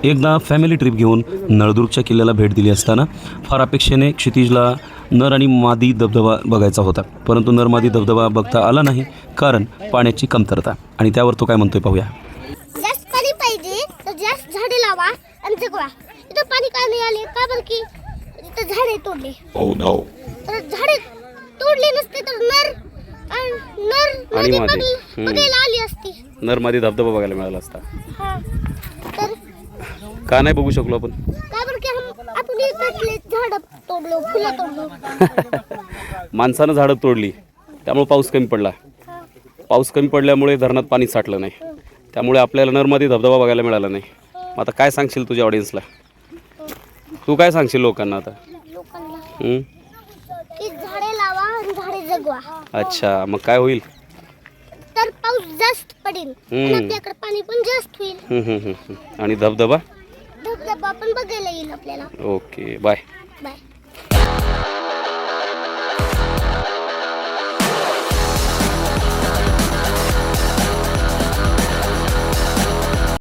एकदा family trip घेऊन नळदुर्गच्या किल्ल्याला भेट दिली असताना फार अपेक्षेने क्षितिजला नर आणि मादी धबधबा बघायचा होता, परंतु नर मादी धबधबा बघता आला नाही कारण पाण्याची कमतरता. आणि त्यावर तो काय म्हणतोय पाहूया. जास्त पाणी पाहिजे तर जास्त झाडे लावा आणि जगवा. इथं पाणी का नाही आले? का बरं की इथं झाडे तोडले. तर झाडे तोडले नसते तर नर आणि मादी मादी बघायला आली असती. नर मादी धबधबा बघायला मिळाला असता. हा. तर का नाही बघू शकलो आपण? का बरं की आपण इकडले झाड तोडलो, फुलं तोडलो. माणसानं झाडं तोडली त्यामुळे पाऊस कमी पडला. पाऊस कमी पडल्यामुळे धरणात पाणी साठलं नाही, त्यामुळे आपल्याला नर्मदी धबधबा बघायला मिळाला नाही. मग आता काय सांगशील तुझ्या ऑडियन्सला? तू काय सांगशील लोकांना आता? लोकांना की झाडे लावा आणि झाडे जगवा. अच्छा, मग काय होईल? तर पाऊस जास्त पडेल आणि आपल्याकडे पाणी पण जास्त होईल. आणि धबधबा धबधबा पण बघायला येईल आपल्याला. Okay, bye. बाय.